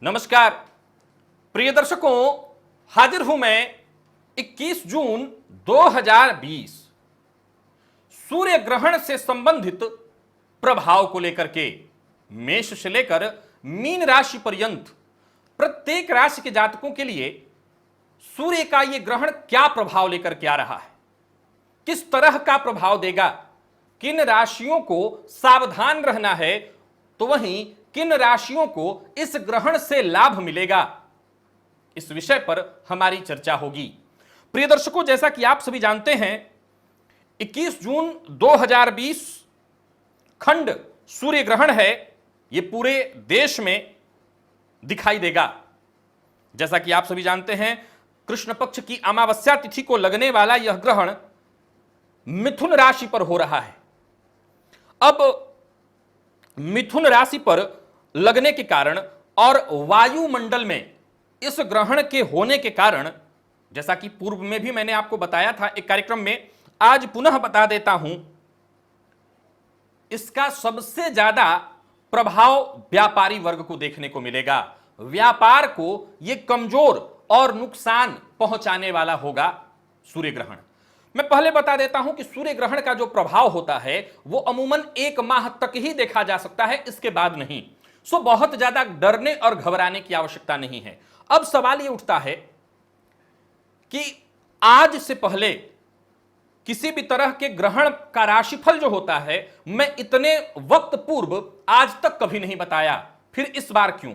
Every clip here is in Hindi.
नमस्कार प्रिय दर्शकों, हाजिर हूं मैं 21 जून 2020 सूर्य ग्रहण से संबंधित प्रभाव को लेकर के। मेष से लेकर मीन राशि पर्यंत प्रत्येक राशि के जातकों के लिए सूर्य का यह ग्रहण क्या प्रभाव लेकर के आ रहा है, किस तरह का प्रभाव देगा, किन राशियों को सावधान रहना है तो वहीं किन राशियों को इस ग्रहण से लाभ मिलेगा, इस विषय पर हमारी चर्चा होगी। प्रिय दर्शकों, जैसा कि आप सभी जानते हैं 21 जून 2020 खंड सूर्य ग्रहण है। यह पूरे देश में दिखाई देगा। जैसा कि आप सभी जानते हैं कृष्ण पक्ष की अमावस्या तिथि को लगने वाला यह ग्रहण मिथुन राशि पर हो रहा है। अब मिथुन राशि पर लगने के कारण और वायुमंडल में इस ग्रहण के होने के कारण, जैसा कि पूर्व में भी मैंने आपको बताया था एक कार्यक्रम में, आज पुनः बता देता हूं, इसका सबसे ज्यादा प्रभाव व्यापारी वर्ग को देखने को मिलेगा। व्यापार को यह कमजोर और नुकसान पहुंचाने वाला होगा सूर्य ग्रहण। मैं पहले बता देता हूं कि सूर्य ग्रहण का जो प्रभाव होता है वो अमूमन 1 माह तक ही देखा जा सकता है, इसके बाद नहीं। सो बहुत ज्यादा डरने और घबराने की आवश्यकता नहीं है। अब सवाल यह उठता है कि आज से पहले किसी भी तरह के ग्रहण का राशिफल जो होता है मैं इतने वक्त पूर्व आज तक कभी नहीं बताया। फिर इस बार क्यों?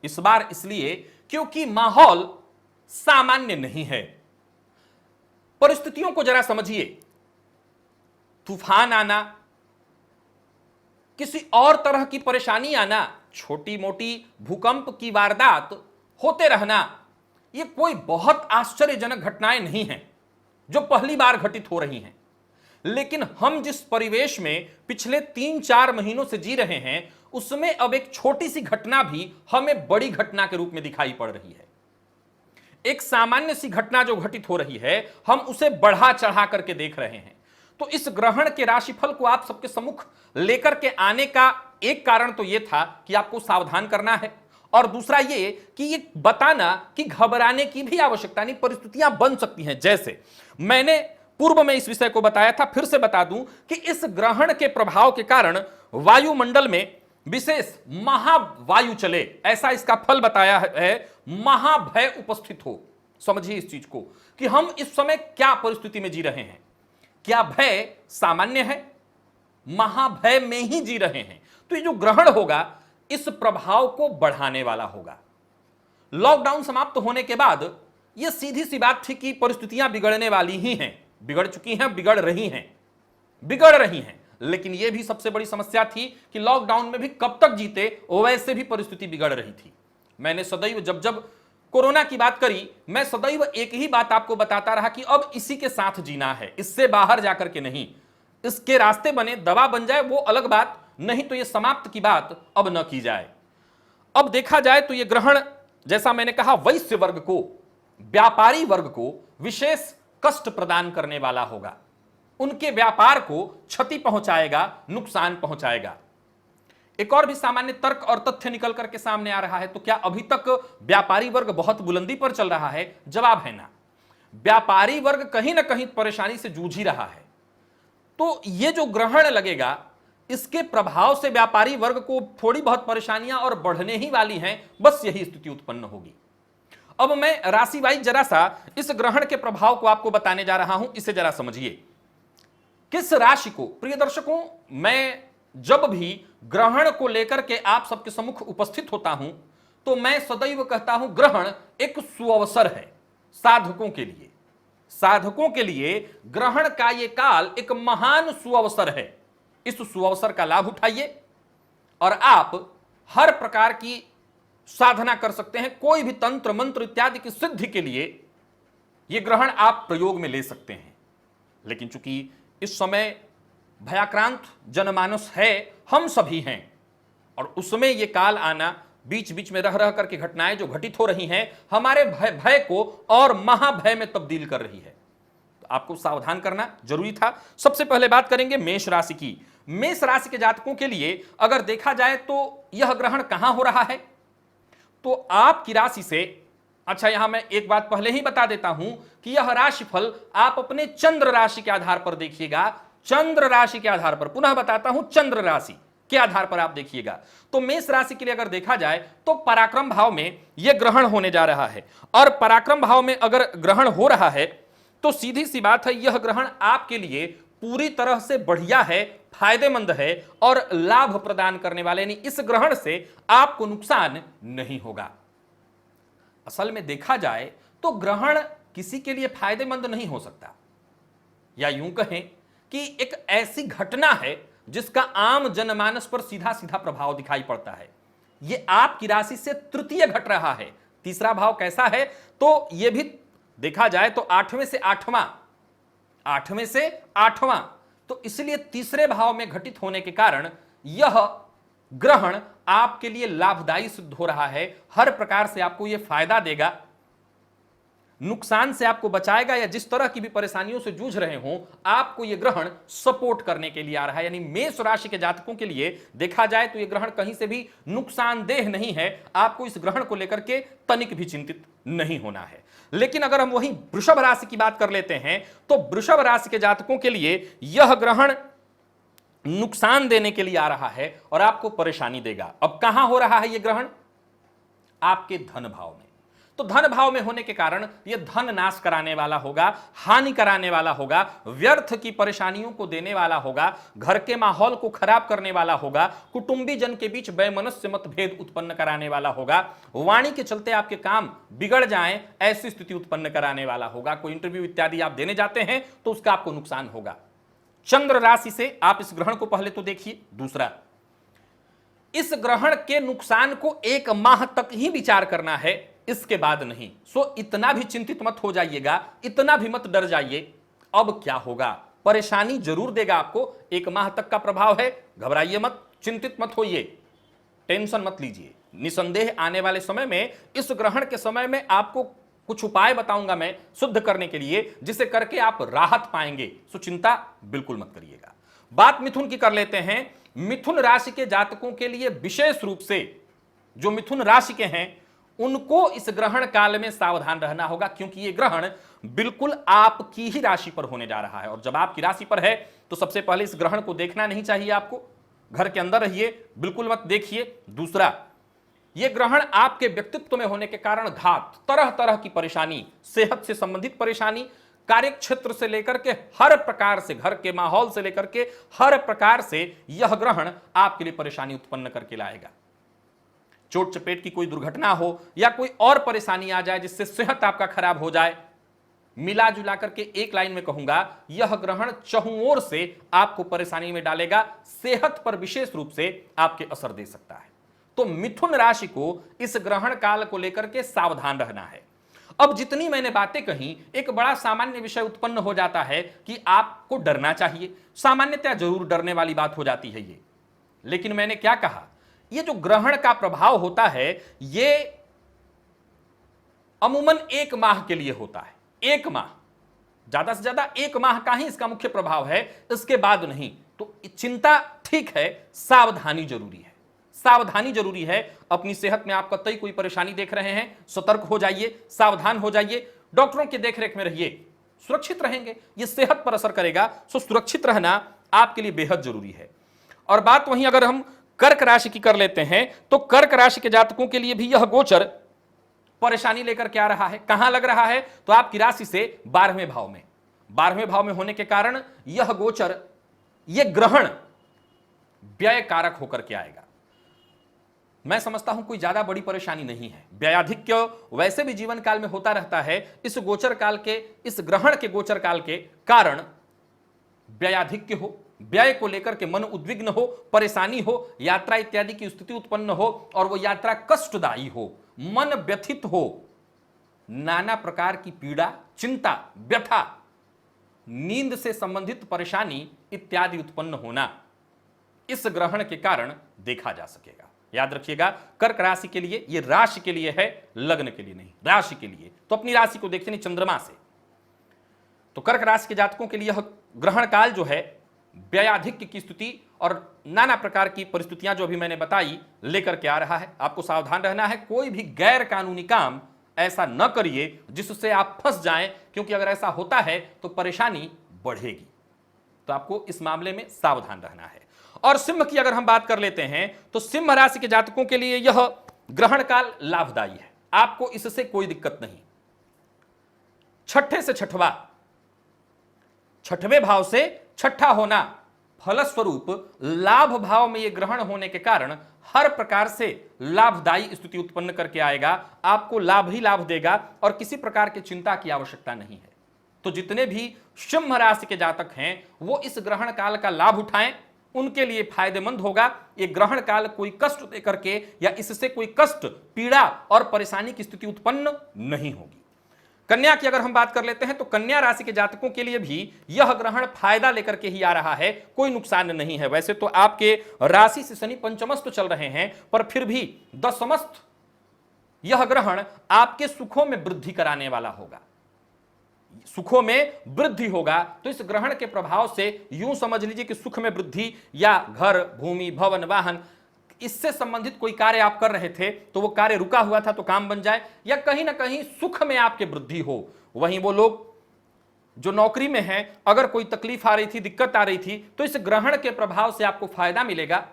इस बार इसलिए क्योंकि माहौल सामान्य नहीं है। परिस्थितियों को जरा समझिए। तूफान आना, किसी और तरह की परेशानी आना, छोटी मोटी भूकंप की वारदात होते रहना, यह कोई बहुत आश्चर्यजनक घटनाएं नहीं हैं जो पहली बार घटित हो रही हैं। लेकिन हम जिस परिवेश में पिछले 3-4 महीनों से जी रहे हैं उसमें अब एक छोटी सी घटना भी हमें बड़ी घटना के रूप में दिखाई पड़ रही है। एक सामान्य सी घटना जो घटित हो रही है हम उसे बढ़ा चढ़ा करके देख रहे हैं। तो इस ग्रहण के राशिफल को आप सबके सम्मुख लेकर के आने का एक कारण तो यह था कि आपको सावधान करना है, और दूसरा ये कि ये बताना कि घबराने की भी आवश्यकता नहीं, परिस्थितियां बन सकती हैं। जैसे मैंने पूर्व में इस विषय को बताया था, फिर से बता दूं कि इस ग्रहण के प्रभाव के कारण वायुमंडल में विशेष महावायु चले, ऐसा इसका फल बताया है। महाभय उपस्थित हो। समझिए इस चीज को कि हम इस समय क्या परिस्थिति में जी रहे हैं। क्या भय सामान्य है? महाभय में ही जी रहे हैं। तो ये जो ग्रहण होगा इस प्रभाव को बढ़ाने वाला होगा। लॉकडाउन समाप्त होने के बाद यह सीधी सी बात थी कि परिस्थितियां बिगड़ने वाली ही हैं, बिगड़ चुकी हैं, बिगड़ रही हैं। लेकिन यह भी सबसे बड़ी समस्या थी कि लॉकडाउन में भी कब तक जीते, वैसे भी परिस्थिति बिगड़ रही थी। मैंने सदैव जब कोरोना की बात करी, मैं सदैव एक ही बात आपको बताता रहा कि अब इसी के साथ जीना है, इससे बाहर जाकर के नहीं। इसके रास्ते बने, दवा बन जाए वो अलग बात, नहीं तो ये समाप्त की बात अब न की जाए। अब देखा जाए तो ये ग्रहण, जैसा मैंने कहा, वैश्य वर्ग को, व्यापारी वर्ग को विशेष कष्ट प्रदान करने वाला होगा। उनके व्यापार को क्षति पहुंचाएगा, नुकसान पहुंचाएगा। एक और भी सामान्य तर्क और तथ्य निकल करके सामने आ रहा है। तो क्या अभी तक व्यापारी वर्ग बहुत बुलंदी पर चल रहा है? जवाब है ना। व्यापारी वर्ग कहीं ना कहीं परेशानी से जूझ ही रहा है। तो यह जो ग्रहण लगेगा इसके प्रभाव से व्यापारी वर्ग को थोड़ी बहुत परेशानियां और बढ़ने ही वाली हैं, बस यही स्थिति उत्पन्न होगी। अब मैं राशि वाइज जरा सा इस ग्रहण के प्रभाव को आपको बताने जा रहा हूं, इसे जरा समझिए। किस राशि को, प्रिय दर्शकों, मैं जब भी ग्रहण को लेकर के आप सबके सम्मुख उपस्थित होता हूं तो मैं सदैव कहता हूं ग्रहण एक सुअवसर है साधकों के लिए। साधकों के लिए ग्रहण का यह काल एक महान सुअवसर है। इस सुअवसर का लाभ उठाइए और आप हर प्रकार की साधना कर सकते हैं। कोई भी तंत्र मंत्र इत्यादि की सिद्धि के लिए यह ग्रहण आप प्रयोग में ले सकते हैं। लेकिन चूंकि इस समय भयाक्रांत जनमानस है, हम सभी हैं, और उसमें यह काल आना, बीच बीच में रह करके घटनाएं जो घटित हो रही हैं हमारे भय को और महाभय में तब्दील कर रही है। तो आपको सावधान करना जरूरी था। सबसे पहले बात करेंगे मेष राशि की। मेष राशि के जातकों के लिए अगर देखा जाए तो यह ग्रहण कहां हो रहा है? तो आपकी राशि से, अच्छा यहां मैं एक बात पहले ही बता देता हूं कि यह राशिफल आप अपने चंद्र राशि के आधार पर देखिएगा। चंद्र राशि के आधार पर, पुनः बताता हूं, चंद्र राशि के आधार पर आप देखिएगा। तो मेष राशि के लिए अगर देखा जाए तो पराक्रम भाव में यह ग्रहण होने जा रहा है, और पराक्रम भाव में अगर ग्रहण हो रहा है तो सीधी सी बात है, यह ग्रहण आपके लिए पूरी तरह से बढ़िया है, फायदेमंद है और लाभ प्रदान करने वाले, यानी इस ग्रहण से आपको नुकसान नहीं होगा। असल में देखा जाए तो ग्रहण किसी के लिए फायदेमंद नहीं हो सकता, या यूं कहें कि एक ऐसी घटना है जिसका आम जनमानस पर सीधा सीधा प्रभाव दिखाई पड़ता है। यह आपकी राशि से तृतीय घट रहा है। तीसरा भाव कैसा है, तो यह भी देखा जाए तो आठवें से आठवां, तो इसलिए तीसरे भाव में घटित होने के कारण यह ग्रहण आपके लिए लाभदायी सिद्ध हो रहा है। हर प्रकार से आपको यह फायदा देगा, नुकसान से आपको बचाएगा, या जिस तरह की भी परेशानियों से जूझ रहे हो आपको यह ग्रहण सपोर्ट करने के लिए आ रहा है। यानी मेष राशि के जातकों के लिए देखा जाए तो यह ग्रहण कहीं से भी नुकसानदेह नहीं है। आपको इस ग्रहण को लेकर के तनिक भी चिंतित नहीं होना है। लेकिन अगर हम वहीं वृषभ राशि की बात कर लेते हैं तो वृषभ राशि के जातकों के लिए यह ग्रहण नुकसान देने के लिए आ रहा है और आपको परेशानी देगा। अब कहां हो रहा है यह ग्रहण? आपके धन भाव में। तो धन भाव में होने के कारण यह धन नाश कराने वाला होगा, हानि कराने वाला होगा, व्यर्थ की परेशानियों को देने वाला होगा, घर के माहौल को खराब करने वाला होगा, कुटुंबी जन के बीच वैमनस्य मतभेद उत्पन्न कराने वाला होगा, वाणी के चलते आपके काम बिगड़ जाएं ऐसी स्थिति उत्पन्न कराने वाला होगा। कोई इंटरव्यू इत्यादि आप देने जाते हैं तो उसका आपको नुकसान होगा। चंद्र राशि से आप इस ग्रहण को पहले तो देखिए। दूसरा, इस ग्रहण के नुकसान को 1 माह तक ही विचार करना है, इसके बाद नहीं। सो इतना भी चिंतित मत हो जाइएगा, इतना भी मत डर जाइए। अब क्या होगा? परेशानी जरूर देगा आपको, 1 माह तक का प्रभाव है। घबराइए मत, चिंतित मत होइए, टेंशन मत लीजिए। निसंदेह आने वाले समय में, इस ग्रहण के समय में आपको कुछ उपाय बताऊंगा मैं शुद्ध करने के लिए, जिसे करके आप राहत पाएंगे। सो चिंता बिल्कुल मत करिएगा। बात मिथुन की कर लेते हैं। मिथुन राशि के जातकों के लिए विशेष रूप से, जो मिथुन राशि के हैं उनको इस ग्रहण काल में सावधान रहना होगा, क्योंकि यह ग्रहण बिल्कुल आपकी ही राशि पर होने जा रहा है। और जब आपकी राशि पर है तो सबसे पहले इस ग्रहण को देखना नहीं चाहिए आपको। घर के अंदर रहिए, बिल्कुल मत देखिए। दूसरा, यह ग्रहण आपके व्यक्तित्व में होने के कारण घात, तरह तरह की परेशानी, सेहत से संबंधित परेशानी, कार्य क्षेत्र से लेकर के हर प्रकार से, घर के माहौल से लेकर के हर प्रकार से यह ग्रहण आपके लिए परेशानी उत्पन्न करके लाएगा। चोट चपेट की कोई दुर्घटना हो या कोई और परेशानी आ जाए जिससे सेहत आपका खराब हो जाए, मिला जुला करके एक लाइन में कहूंगा, यह ग्रहण चहुं ओर से आपको परेशानी में डालेगा। सेहत पर विशेष रूप से आपके असर दे सकता है। तो मिथुन राशि को इस ग्रहण काल को लेकर के सावधान रहना है। अब जितनी मैंने बातें कही, एक बड़ा सामान्य विषय उत्पन्न हो जाता है कि आपको डरना चाहिए। सामान्यतया जरूर डरने वाली बात हो जाती है ये, लेकिन मैंने क्या कहा, ये जो ग्रहण का प्रभाव होता है ये अमूमन 1 माह के लिए होता है। 1 माह, ज्यादा से ज्यादा 1 माह का ही इसका मुख्य प्रभाव है, इसके बाद नहीं। तो चिंता ठीक है, सावधानी जरूरी है। सावधानी जरूरी है। अपनी सेहत में आप कतई कोई परेशानी देख रहे हैं, सतर्क हो जाइए, सावधान हो जाइए, डॉक्टरों के देखरेख में रहिए, सुरक्षित रहेंगे। यह सेहत पर असर करेगा, सो सुरक्षित रहना आपके लिए बेहद जरूरी है। और बात वहीं अगर हम कर्क राशि की कर लेते हैं तो कर्क राशि के जातकों के लिए भी यह गोचर परेशानी लेकर के आ रहा है। कहां लग रहा है? तो आपकी राशि से 12वें भाव में। 12वें भाव में होने के कारण यह गोचर, यह ग्रहण व्यय कारक होकर के आएगा। मैं समझता हूं कोई ज्यादा बड़ी परेशानी नहीं है। व्ययाधिक्य वैसे भी जीवन काल में होता रहता है। इस गोचर काल के, इस ग्रहण के गोचर काल के कारण व्ययाधिक्य हो, व्यय को लेकर के मन उद्विग्न हो, परेशानी हो, यात्रा इत्यादि की स्थिति उत्पन्न हो और वो यात्रा कष्टदायी हो, मन व्यथित हो, नाना प्रकार की पीड़ा, चिंता, व्यथा, नींद से संबंधित परेशानी इत्यादि उत्पन्न होना इस ग्रहण के कारण देखा जा सकेगा। याद रखिएगा, कर्क राशि के लिए, यह राशि के लिए है, लग्न के लिए नहीं। राशि के लिए तो अपनी राशि को देखते नहीं, चंद्रमा से। तो कर्क राशि के जातकों के लिए यह ग्रहण काल जो है व्ययाधिक्य की स्थिति और नाना प्रकार की परिस्थितियां जो अभी मैंने बताई लेकर के आ रहा है। आपको सावधान रहना है, कोई भी गैर कानूनी काम ऐसा न करिए जिससे आप फंस जाएं, क्योंकि अगर ऐसा होता है तो परेशानी बढ़ेगी। तो आपको इस मामले में सावधान रहना है। और सिंह की अगर हम बात कर लेते हैं तो सिंह राशि के जातकों के लिए यह ग्रहण काल लाभदायी है, आपको इससे कोई दिक्कत नहीं। छठे से छठवा, छठवें भाव से छठा होना, फलस्वरूप लाभ भाव में यह ग्रहण होने के कारण हर प्रकार से लाभदायी स्थिति उत्पन्न करके आएगा, आपको लाभ ही लाभ देगा और किसी प्रकार की चिंता की आवश्यकता नहीं है। तो जितने भी सिंह राशि के जातक हैं वो इस ग्रहण काल का लाभ उठाएं, उनके लिए फायदेमंद होगा। ये ग्रहण काल कोई कष्ट देकर के या इससे कोई कष्ट, पीड़ा और परेशानी की स्थिति उत्पन्न नहीं होगी। कन्या की अगर हम बात कर लेते हैं तो कन्या राशि के जातकों के लिए भी यह ग्रहण फायदा लेकर के ही आ रहा है, कोई नुकसान नहीं है। वैसे तो आपके राशि से शनि पंचमस्त चल रहे हैं, पर फिर भी दशमस्त यह ग्रहण आपके सुखों में वृद्धि कराने वाला होगा, सुखों में वृद्धि होगा। तो इस ग्रहण के प्रभाव से यूं समझ लीजिए कि सुख में वृद्धि, या घर, भूमि, भवन, वाहन, इससे संबंधित कोई कार्य आप कर रहे थे तो वो कार्य रुका हुआ था तो काम बन जाए, या कहीं ना कहीं सुख में आपके वृद्धि हो। वहीं वो लोग जो नौकरी में हैं, अगर कोई तकलीफ आ रही थी, दिक्कत आ रही थी, तो इस ग्रहण के प्रभाव से आपको फायदा मिलेगा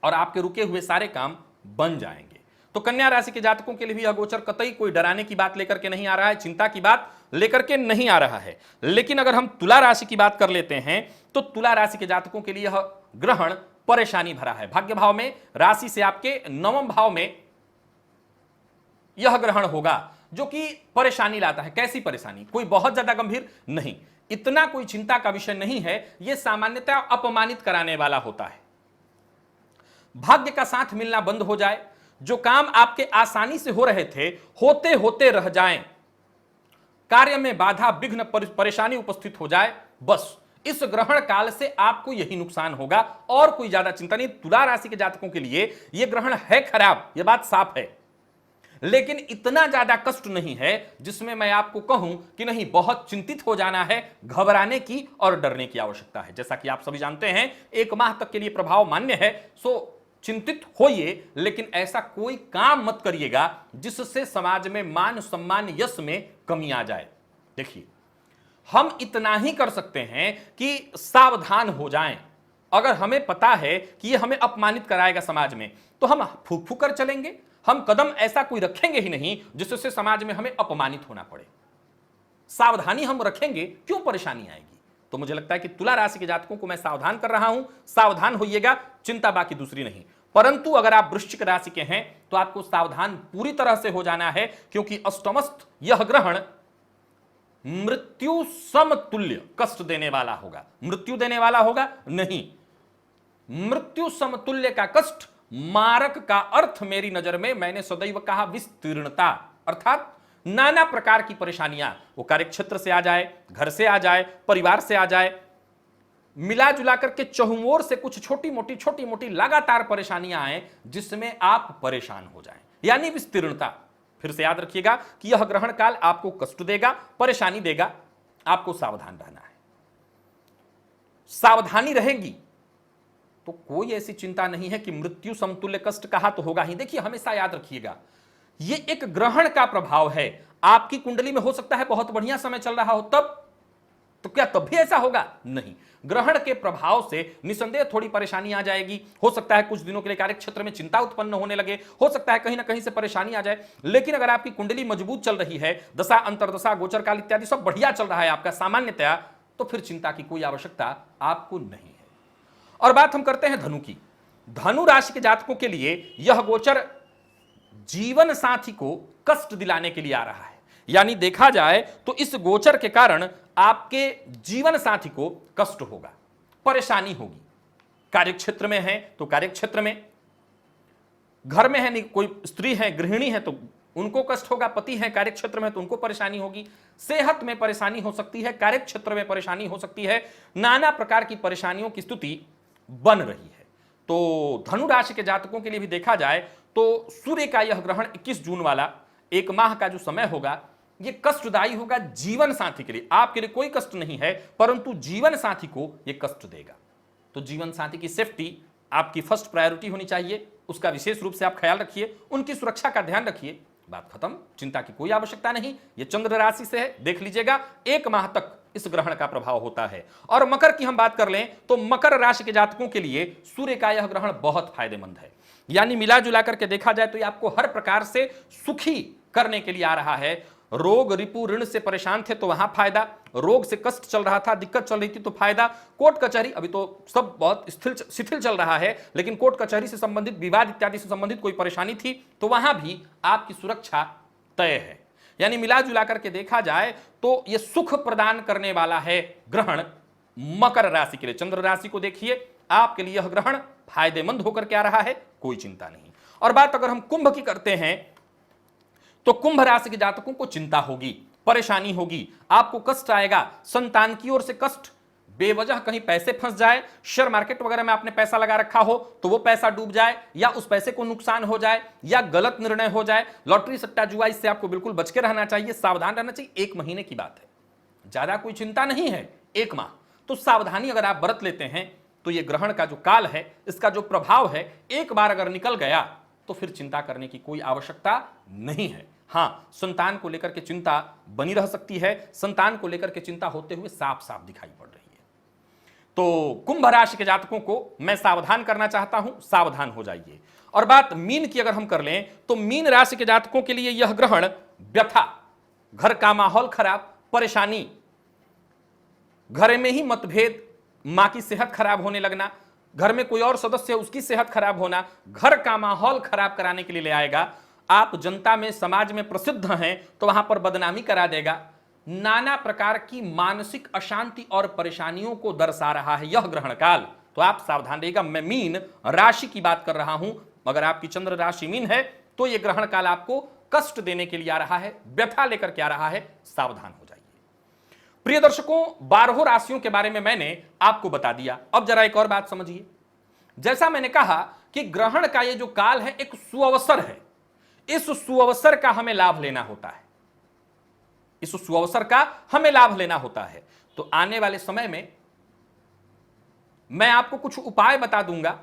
और आपके रुके हुए सारे काम बन जाएंगे। तो कन्या राशि के जातकों के लिए भी यह गोचर कतई कोई डराने की बात लेकर के नहीं आ रहा है, चिंता की बात लेकर के नहीं आ रहा है। लेकिन अगर हम तुला राशि की बात कर लेते हैं तो तुला राशि के जातकों के लिए यह ग्रहण परेशानी भरा है। भाग्य भाव में, राशि से आपके नवम भाव में यह ग्रहण होगा जो कि परेशानी लाता है। कैसी परेशानी? कोई बहुत ज्यादा गंभीर नहीं, इतना कोई चिंता का विषय नहीं है। यह सामान्यतः अपमानित कराने वाला होता है। भाग्य का साथ मिलना बंद हो जाए, जो काम आपके आसानी से हो रहे थे होते होते रह जाएं, कार्य में बाधा, विघ्न, परेशानी उपस्थित हो जाए, बस इस ग्रहण काल से आपको यही नुकसान होगा और कोई ज्यादा चिंता नहीं। तुला राशि के जातकों के लिए यह ग्रहण है खराब, यह बात साफ है, लेकिन इतना ज्यादा कष्ट नहीं है जिसमें मैं आपको कहूं कि नहीं बहुत चिंतित हो जाना है, घबराने की और डरने की आवश्यकता है। जैसा कि आप सभी जानते हैं 1 माह तक के लिए प्रभाव मान्य है, सो चिंतित होइए, लेकिन ऐसा कोई काम मत करिएगा जिससे समाज में मान, सम्मान, यश में कमी आ जाए। देखिए, हम इतना ही कर सकते हैं कि सावधान हो जाएं। अगर हमें पता है कि ये हमें अपमानित कराएगा समाज में, तो हम फूक फूक कर चलेंगे, हम कदम ऐसा कोई रखेंगे ही नहीं जिससे समाज में हमें अपमानित होना पड़े। सावधानी हम रखेंगे, क्यों परेशानी आएगी? तो मुझे लगता है कि तुला राशि के जातकों को मैं सावधान कर रहा हूं, सावधान होइएगा, चिंता बाकी दूसरी नहीं। परंतु अगर आप वृश्चिक राशि के हैं तो आपको सावधान पूरी तरह से हो जाना है, क्योंकि अष्टमस्थ यह ग्रहण मृत्यु समतुल्य कष्ट देने वाला होगा। मृत्यु देने वाला होगा नहीं, मृत्यु समतुल्य का कष्ट, मारक का अर्थ मेरी नजर में मैंने सदैव कहा विस्तीर्णता, अर्थात नाना प्रकार की परेशानियां, वो कार्यक्षेत्र से आ जाए, घर से आ जाए, परिवार से आ जाए, मिला जुला करके चहुओर से कुछ छोटी मोटी लगातार परेशानियां आए जिसमें आप परेशान हो जाएं, यानी विस्तीर्णता। फिर से याद रखिएगा कि यह ग्रहण काल आपको कष्ट देगा, परेशानी देगा, आपको सावधान रहना है। सावधानी रहेगी तो कोई ऐसी चिंता नहीं है कि मृत्यु समतुल्य कष्ट कहा तो होगा ही। देखिए, हमेशा याद रखिएगा यह एक ग्रहण का प्रभाव है। आपकी कुंडली में हो सकता है बहुत बढ़िया समय चल रहा हो, तब तो क्या तब भी ऐसा होगा? नहीं, ग्रहण के प्रभाव से निसंदेह थोड़ी परेशानी आ जाएगी। हो सकता है कुछ दिनों के लिए कार्यक्षेत्र में चिंता उत्पन्न होने लगे, हो सकता है कहीं ना कहीं से परेशानी आ जाए, लेकिन अगर आपकी कुंडली मजबूत चल रही है, दशा, अंतरदशा, गोचर काल इत्यादि सब बढ़िया चल रहा है आपका सामान्यतया, तो फिर चिंता की कोई आवश्यकता आपको नहीं है। और बात हम करते हैं धनु की। धनु राशि के जातकों के लिए यह गोचर जीवन साथी को कष्ट दिलाने के लिए आ रहा है। यानी देखा जाए तो इस गोचर के कारण आपके जीवन साथी को कष्ट होगा, परेशानी होगी। कार्यक्षेत्र में है तो कार्यक्षेत्र में, घर में है, कोई स्त्री है, गृहिणी है तो उनको कष्ट होगा, पति है कार्यक्षेत्र में तो उनको परेशानी होगी, सेहत में परेशानी हो सकती है, कार्यक्षेत्र में परेशानी हो सकती है, नाना प्रकार की परेशानियों की स्थिति बन रही है। तो धनु राशि के जातकों के लिए भी देखा जाए तो सूर्य का यह ग्रहण 21 जून वाला 1 माह का जो समय होगा, ये कष्टदायी होगा जीवन साथी के लिए। आपके लिए कोई कष्ट नहीं है, परंतु जीवन साथी को यह कष्ट देगा। तो जीवन साथी की सेफ्टी आपकी फर्स्ट प्रायोरिटी होनी चाहिए, उसका विशेष रूप से आप ख्याल रखिए, उनकी सुरक्षा का ध्यान रखिए। बात खत्म, चिंता की कोई आवश्यकता नहीं। यह चंद्र राशि से है, देख लीजिएगा 1 माह तक इस ग्रहण का प्रभाव होता है। और मकर की हम बात कर लें तो मकर राशि के जातकों के लिए सूर्य का यह ग्रहण बहुत फायदेमंद है। यानी मिला जुला करके देखा जाए तो ये आपको हर प्रकार से सुखी करने के लिए आ रहा है। रोग रिपु ऋण से परेशान थे तो वहां फायदा, रोग से कष्ट चल रहा था, दिक्कत चल रही थी तो फायदा, कोर्ट कचहरी, अभी तो सब बहुत शिथिल चल रहा है, लेकिन कोर्ट कचहरी से संबंधित विवाद इत्यादि से संबंधित कोई परेशानी थी तो वहां भी आपकी सुरक्षा तय है। यानी मिला जुला करके देखा जाए तो यह सुख प्रदान करने वाला है ग्रहण मकर राशि के लिए। चंद्र राशि को देखिए, आपके लिए यह ग्रहण फायदेमंद होकर के आ रहा है, कोई चिंता नहीं। और बात अगर हम कुंभ की करते हैं तो कुंभ राशि के जातकों को चिंता होगी, परेशानी होगी, आपको कष्ट आएगा, संतान की ओर से कष्ट, बेवजह कहीं पैसे फंस जाए, शेयर मार्केट वगैरह में आपने पैसा लगा रखा हो तो वो पैसा डूब जाए, या उस पैसे को नुकसान हो जाए, या गलत निर्णय हो जाए, लॉटरी सट्टा जुआ, इससे आपको बिल्कुल बच के रहना चाहिए, सावधान रहना चाहिए। 1 महीने की बात है, ज्यादा कोई चिंता नहीं है, 1 माह तो सावधानी अगर आप बरत लेते हैं तो ये ग्रहण का जो काल है, इसका जो प्रभाव है, एक बार अगर निकल गया तो फिर चिंता करने की कोई आवश्यकता नहीं है। हां, संतान को लेकर के चिंता बनी रह सकती है, संतान को लेकर के चिंता होते हुए साफ साफ दिखाई पड़ रही है। तो कुंभ राशि के जातकों को मैं सावधान करना चाहता हूं, सावधान हो जाइए। और बात मीन की अगर हम कर लें तो मीन राशि के जातकों के लिए यह ग्रहण व्यथा, घर का माहौल खराब, परेशानी, घर में ही मतभेद, मां की सेहत खराब होने लगना, घर में कोई और सदस्य है उसकी सेहत खराब होना, घर का माहौल खराब कराने के लिए ले आएगा। आप जनता में, समाज में प्रसिद्ध हैं तो वहां पर बदनामी करा देगा। नाना प्रकार की मानसिक अशांति और परेशानियों को दर्शा रहा है यह ग्रहण काल, तो आप सावधान रहिएगा। मैं मीन राशि की बात कर रहा हूं, अगर आपकी चंद्र राशि मीन है तो यह ग्रहण काल आपको कष्ट देने के लिए आ रहा है, व्यथा लेकर के आ रहा है, सावधान हो जाइए। प्रिय दर्शकों, 12 राशियों के बारे में मैंने आपको बता दिया। अब जरा एक और बात समझिए। जैसा मैंने कहा कि ग्रहण का ये जो काल है एक सुअवसर है, इस सुअवसर का हमें लाभ लेना होता है, इस सुअवसर का हमें लाभ लेना होता है। तो आने वाले समय में मैं आपको कुछ उपाय बता दूंगा,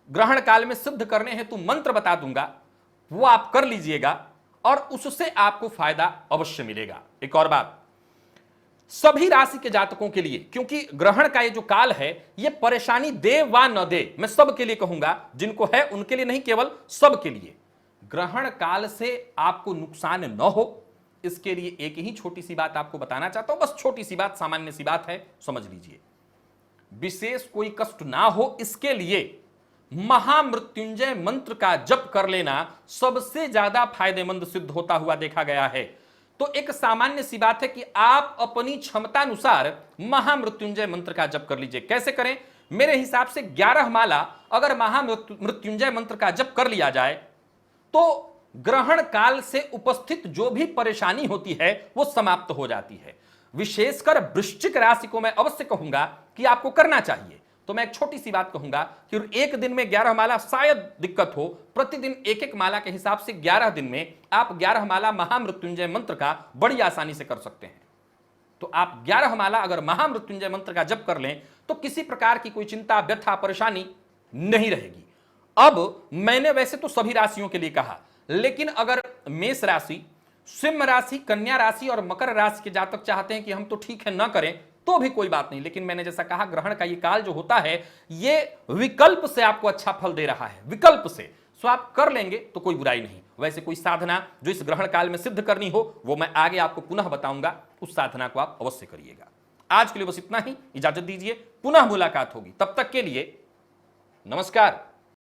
ग्रहण काल में सिद्ध करने हेतु मंत्र बता दूंगा, वो आप कर लीजिएगा और उससे आपको फायदा अवश्य मिलेगा। एक और बात, सभी राशि के जातकों के लिए, क्योंकि ग्रहण का ये जो काल है ये परेशानी दे वा न दे, मैं सबके लिए कहूंगा, जिनको है उनके लिए नहीं, केवल सबके लिए। ग्रहण काल से आपको नुकसान न हो, इसके लिए एक ही छोटी सी बात आपको बताना चाहता हूं, बस छोटी सी बात, सामान्य सी बात है, समझ लीजिए। विशेष कोई कष्ट ना हो इसके लिए महामृत्युंजय मंत्र का जप कर लेना सबसे ज्यादा फायदेमंद सिद्ध होता हुआ देखा गया है। तो एक सामान्य सी बात है कि आप अपनी क्षमतानुसार महामृत्युंजय मंत्र का जप कर लीजिए। कैसे करें? मेरे हिसाब से 11 माला अगर महामृत्युंजय मंत्र का जप कर लिया जाए तो ग्रहण काल से उपस्थित जो भी परेशानी होती है वो समाप्त हो जाती है। विशेषकर वृश्चिक राशि को मैं अवश्य कहूंगा कि आपको करना चाहिए। तो मैं एक छोटी सी बात कहूंगा कि एक दिन में 11 माला शायद दिक्कत हो, प्रतिदिन एक एक माला के हिसाब से 11 दिन में आप 11 माला महामृत्युंजय मंत्र का बड़ी आसानी से कर सकते हैं। तो आप 11 माला अगर महामृत्युंजय मंत्र का जप कर लें तो किसी प्रकार की कोई चिंता, व्यथा, परेशानी नहीं रहेगी। अब मैंने वैसे तो सभी राशियों के लिए कहा, लेकिन अगर मेष राशि, सिंह राशि, कन्या राशि और मकर राशि के जातक चाहते हैं कि हम तो ठीक है ना करें तो भी कोई बात नहीं, लेकिन मैंने जैसा कहा ग्रहण का ये काल जो होता है ये विकल्प से आपको अच्छा फल दे रहा है, विकल्प से, सो आप कर लेंगे तो कोई बुराई नहीं। वैसे कोई साधना जो इस ग्रहण काल में सिद्ध करनी हो वो मैं आगे आपको पुनः बताऊंगा, उस साधना को आप अवश्य करिएगा। आज के लिए बस इतना ही, इजाजत दीजिए, पुनः मुलाकात होगी, तब तक के लिए नमस्कार।